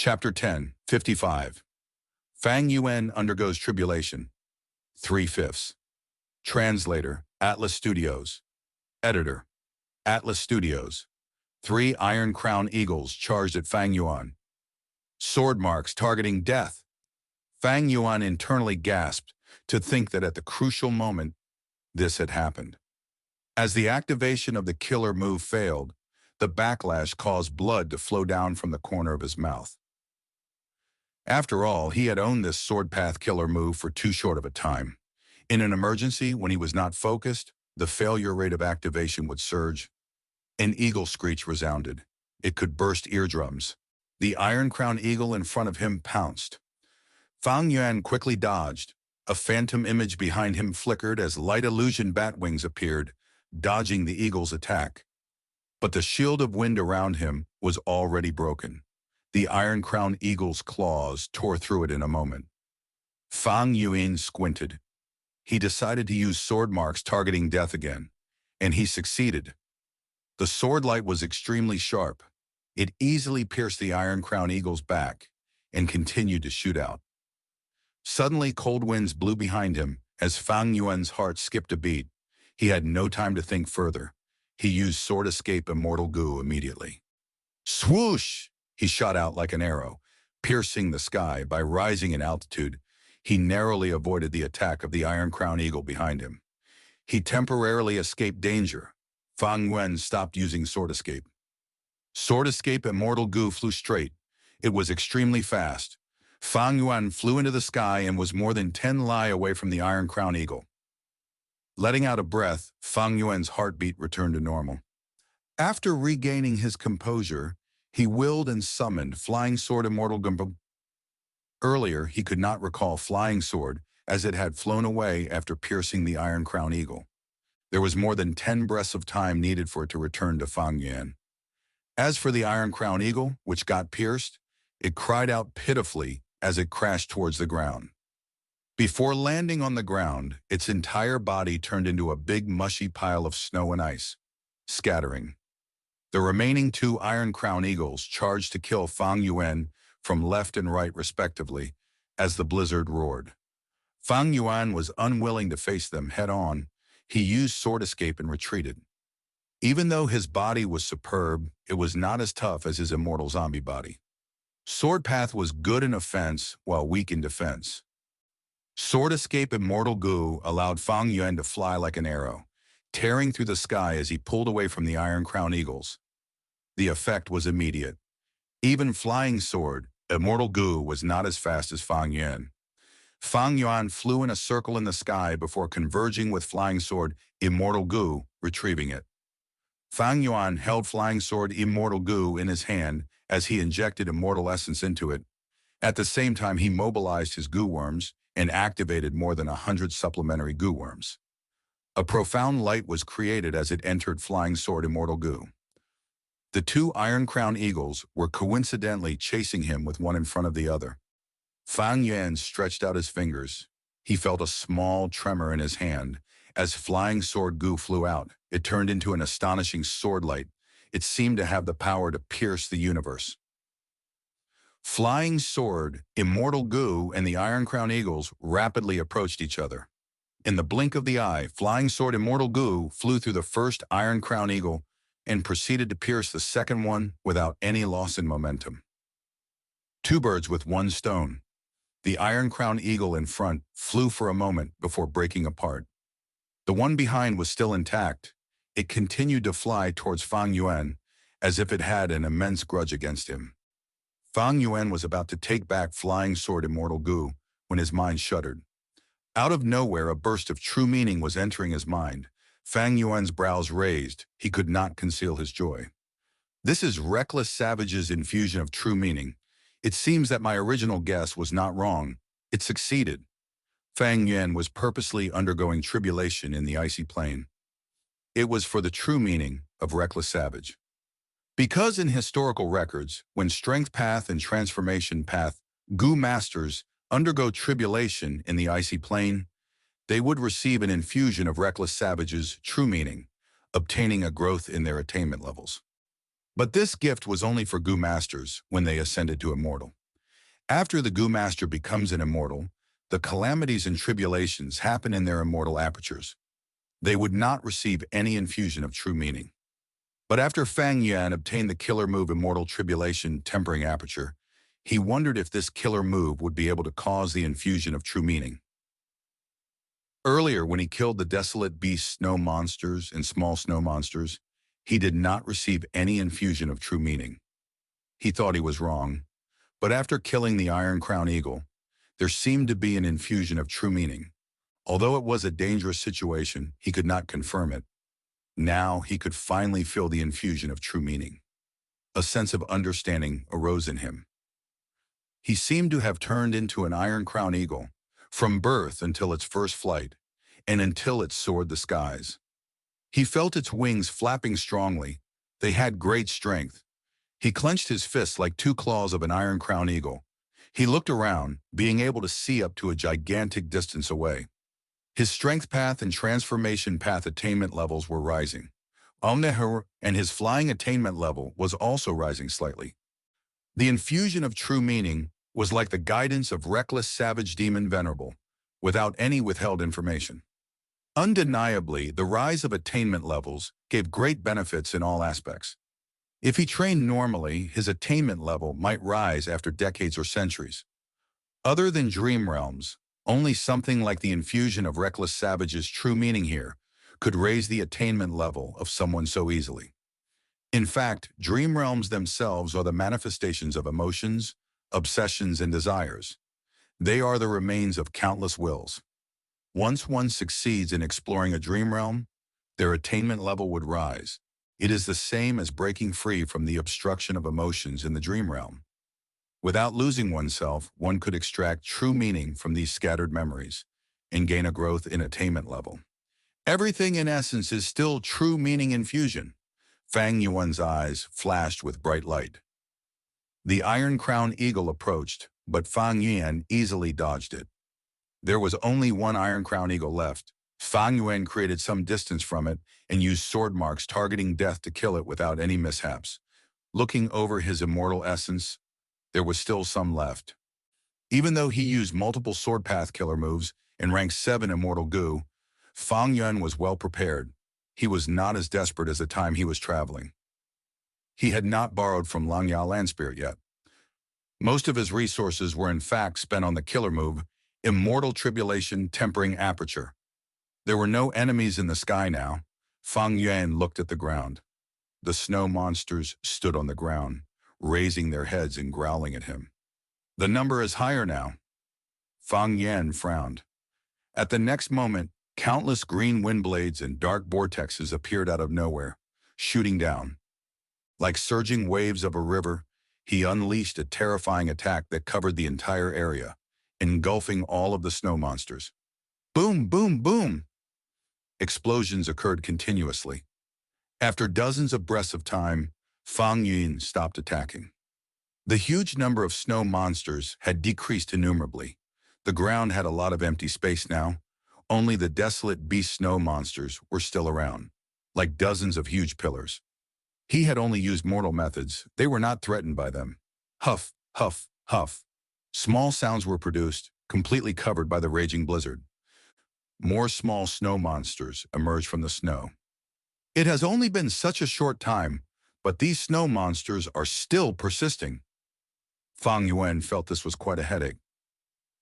Chapter 10, 55. Fang Yuan undergoes tribulation. 3/5. Translator, Atlas Studios. Editor, Atlas Studios. 3 Iron Crown Eagles charged at Fang Yuan. Sword marks targeting death. Fang Yuan internally gasped to think that at the crucial moment, this had happened. As the activation of the killer move failed, the backlash caused blood to flow down from the corner of his mouth. After all, he had owned this sword path killer move for too short of a time. In an emergency, when he was not focused, the failure rate of activation would surge. An eagle screech resounded. It could burst eardrums. The Iron Crown Eagle in front of him pounced. Fang Yuan quickly dodged. A phantom image behind him flickered as light illusion bat wings appeared, dodging the eagle's attack. But the shield of wind around him was already broken. The Iron Crown Eagle's claws tore through it in a moment. Fang Yuan squinted. He decided to use sword marks targeting death again, and he succeeded. The sword light was extremely sharp. It easily pierced the Iron Crown Eagle's back and continued to shoot out. Suddenly, cold winds blew behind him as Fang Yuan's heart skipped a beat. He had no time to think further. He used Sword Escape Immortal Goo immediately. Swoosh! He shot out like an arrow, piercing the sky. By rising in altitude, he narrowly avoided the attack of the Iron Crown Eagle behind him. He temporarily escaped danger. Fang Yuan stopped using Sword Escape. Sword Escape Immortal Goo flew straight. It was extremely fast. Fang Yuan flew into the sky and was more than 10 li away from the Iron Crown Eagle. Letting out a breath, Fang Yuan's heartbeat returned to normal. After regaining his composure, he willed and summoned Flying Sword Immortal Goo. Earlier, he could not recall Flying Sword, as it had flown away after piercing the Iron Crown Eagle. There was more than 10 breaths of time needed for it to return to Fang Yuan. As for the Iron Crown Eagle, which got pierced, it cried out pitifully as it crashed towards the ground. Before landing on the ground, its entire body turned into a big mushy pile of snow and ice, scattering. The remaining 2 Iron Crown Eagles charged to kill Fang Yuan from left and right respectively as the blizzard roared. Fang Yuan was unwilling to face them head-on. He used Sword Escape and retreated. Even though his body was superb, it was not as tough as his immortal zombie body. Sword Path was good in offense while weak in defense. Sword Escape Immortal Goo allowed Fang Yuan to fly like an arrow, tearing through the sky as he pulled away from the Iron Crown Eagles. The effect was immediate. Even Flying Sword Immortal Goo was not as fast as Fang Yuan. Fang Yuan flew in a circle in the sky before converging with Flying Sword Immortal Goo, retrieving it. Fang Yuan held Flying Sword Immortal Goo in his hand as he injected immortal essence into it. At the same time, he mobilized his goo worms and activated more than 100 supplementary goo worms. A profound light was created as it entered Flying Sword Immortal Goo. The 2 Iron Crown Eagles were coincidentally chasing him with one in front of the other. Fang Yuan stretched out his fingers. He felt a small tremor in his hand. As Flying Sword Goo flew out, it turned into an astonishing sword light. It seemed to have the power to pierce the universe. Flying Sword Immortal Goo and the Iron Crown Eagles rapidly approached each other. In the blink of the eye, Flying Sword Immortal Goo flew through the first Iron Crown Eagle and proceeded to pierce the second one without any loss in momentum. 2 birds with 1 stone. The Iron Crown Eagle in front flew for a moment before breaking apart. The one behind was still intact. It continued to fly towards Fang Yuan as if it had an immense grudge against him. Fang Yuan was about to take back Flying Sword Immortal Goo when his mind shuddered. Out of nowhere, a burst of true meaning was entering his mind. Fang Yuan's brows raised. He could not conceal his joy. This is Reckless Savage's infusion of true meaning. It seems that my original guess was not wrong. It succeeded. Fang Yuan was purposely undergoing tribulation in the icy plain. It was for the true meaning of Reckless Savage. Because in historical records, when Strength Path and Transformation Path Goo Masters undergo tribulation in the icy plain, they would receive an infusion of Reckless Savage's true meaning, obtaining a growth in their attainment levels. But this gift was only for Gu Masters when they ascended to immortal. After the Gu Master becomes an immortal, the calamities and tribulations happen in their immortal apertures. They would not receive any infusion of true meaning. But after Fang Yuan obtained the killer move Immortal Tribulation Tempering Aperture, he wondered if this killer move would be able to cause the infusion of true meaning. Earlier, when he killed the desolate beast snow monsters and small snow monsters, he did not receive any infusion of true meaning. He thought he was wrong, but after killing the Iron Crown Eagle, there seemed to be an infusion of true meaning. Although it was a dangerous situation, he could not confirm it. Now he could finally feel the infusion of true meaning. A sense of understanding arose in him. He seemed to have turned into an Iron Crown Eagle, from birth until its first flight, and until it soared the skies. He felt its wings flapping strongly. They had great strength. He clenched his fists like two claws of an Iron Crown Eagle. He looked around, being able to see up to a gigantic distance away. His strength path and transformation path attainment levels were rising. Omnihur and his flying attainment level was also rising slightly. The infusion of true meaning was like the guidance of reckless savage demon venerable, without any withheld information. Undeniably, the rise of attainment levels gave great benefits in all aspects. If he trained normally, his attainment level might rise after decades or centuries. Other than dream realms, only something like the infusion of reckless savage's true meaning here could raise the attainment level of someone so easily. In fact, dream realms themselves are the manifestations of emotions, obsessions, and desires. They are the remains of countless wills. Once one succeeds in exploring a dream realm, their attainment level would rise. It is the same as breaking free from the obstruction of emotions in the dream realm. Without losing oneself, one could extract true meaning from these scattered memories and gain a growth in attainment level. Everything in essence is still true meaning infusion. Fang Yuan's eyes flashed with bright light. The Iron Crown Eagle approached, but Fang Yuan easily dodged it. There was only one Iron Crown Eagle left. Fang Yuan created some distance from it and used sword marks targeting death to kill it without any mishaps. Looking over his immortal essence, there was still some left. Even though he used multiple sword path killer moves and ranked 7 immortal Gu, Fang Yuan was well prepared. He was not as desperate as the time he was traveling. He had not borrowed from Langyao Land Spirit yet. Most of his resources were in fact spent on the killer move, Immortal Tribulation Tempering Aperture. There were no enemies in the sky now. Fang Yuan looked at the ground. The snow monsters stood on the ground, raising their heads and growling at him. The number is higher now. Fang Yuan frowned. At the next moment, countless green wind blades and dark vortexes appeared out of nowhere, shooting down. Like surging waves of a river, he unleashed a terrifying attack that covered the entire area, engulfing all of the snow monsters. Boom, boom, boom! Explosions occurred continuously. After dozens of breaths of time, Fang Yuan stopped attacking. The huge number of snow monsters had decreased innumerably. The ground had a lot of empty space now. Only the desolate beast snow monsters were still around, like dozens of huge pillars. He had only used mortal methods. They were not threatened by them. Huff, huff, huff. Small sounds were produced, completely covered by the raging blizzard. More small snow monsters emerged from the snow. It has only been such a short time, but these snow monsters are still persisting. Fang Yuan felt this was quite a headache.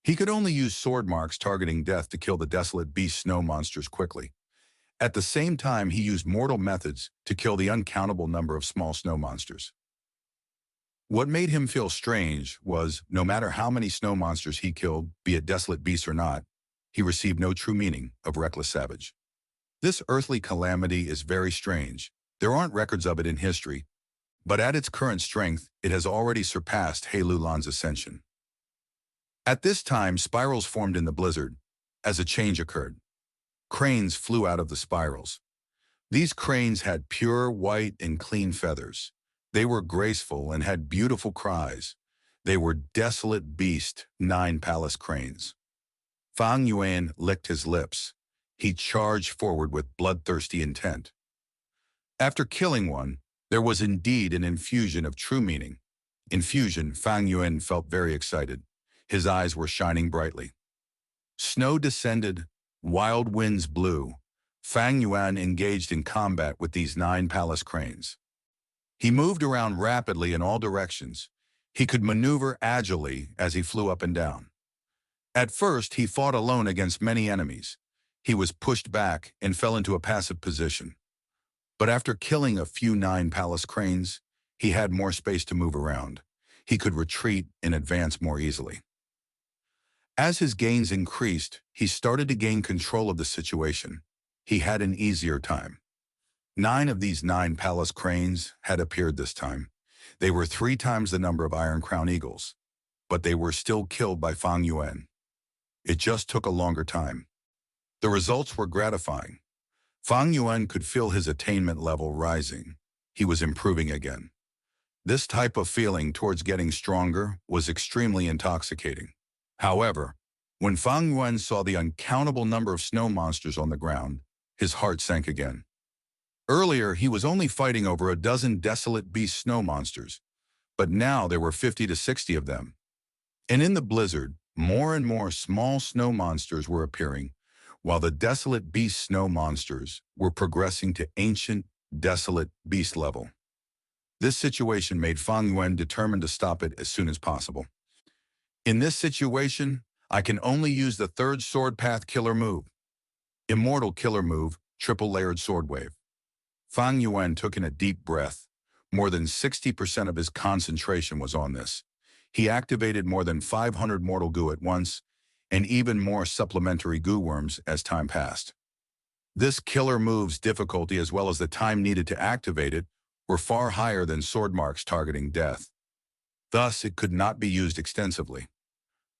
He could only use sword marks targeting death to kill the desolate beast snow monsters quickly. At the same time, he used mortal methods to kill the uncountable number of small snow monsters. What made him feel strange was, no matter how many snow monsters he killed, be it desolate beasts or not, he received no true meaning of reckless savage. This earthly calamity is very strange. There aren't records of it in history, but at its current strength, it has already surpassed He Lulan's ascension. At this time, spirals formed in the blizzard, as a change occurred. Cranes flew out of the spirals. These cranes had pure white and clean feathers. They were graceful and had beautiful cries. They were desolate beast 9 palace cranes. Fang Yuan licked his lips. He charged forward with bloodthirsty intent. After killing one, There was indeed an infusion of true meaning. In fusion, Fang Yuan felt very excited. His eyes were shining brightly. Snow descended, wild winds blew. Fang Yuan engaged in combat with these 9 palace cranes. He moved around rapidly in all directions. He could maneuver agilely as he flew up and down. At first, he fought alone against many enemies. He was pushed back and fell into a passive position. But after killing a few 9 palace cranes, he had more space to move around. He could retreat and advance more easily. As his gains increased, he started to gain control of the situation. He had an easier time. 9 of these 9 palace cranes had appeared this time. They were 3 times the number of Iron Crown Eagles, but they were still killed by Fang Yuan. It just took a longer time. The results were gratifying. Fang Yuan could feel his attainment level rising. He was improving again. This type of feeling towards getting stronger was extremely intoxicating. However, when Fang Yuan saw the uncountable number of snow monsters on the ground, his heart sank again. Earlier, he was only fighting over a dozen desolate beast snow monsters, but now there were 50 to 60 of them. And in the blizzard, more and more small snow monsters were appearing, while the desolate beast snow monsters were progressing to ancient, desolate beast level. This situation made Fang Yuan determined to stop it as soon as possible. In this situation, I can only use the 3rd sword path killer move. Immortal killer move, triple layered sword wave. Fang Yuan took in a deep breath. More than 60% of his concentration was on this. He activated more than 500 mortal goo at once, and even more supplementary goo worms as time passed. This killer move's difficulty as well as the time needed to activate it were far higher than sword marks targeting death. Thus, it could not be used extensively.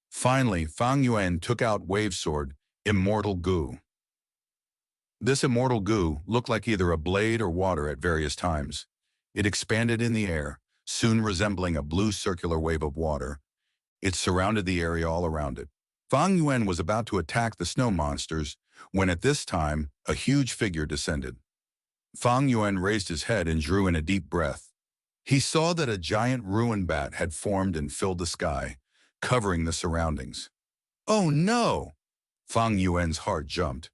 Finally, Fang Yuan took out Wave Sword, Immortal Goo. This immortal goo looked like either a blade or water at various times. It expanded in the air, soon resembling a blue circular wave of water. It surrounded the area all around it. Fang Yuan was about to attack the snow monsters when at this time a huge figure descended. Fang Yuan raised his head and drew in a deep breath. He saw that a giant ruin bat had formed and filled the sky, covering the surroundings. Oh no! Fang Yuan's heart jumped.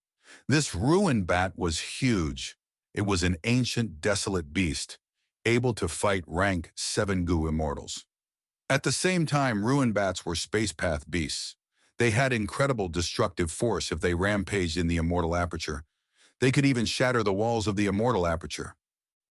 This ruin bat was huge. It was an ancient, desolate beast, able to fight rank 7 goo immortals. At the same time, ruin bats were space path beasts. They had incredible destructive force if they rampaged in the immortal aperture. They could even shatter the walls of the immortal aperture.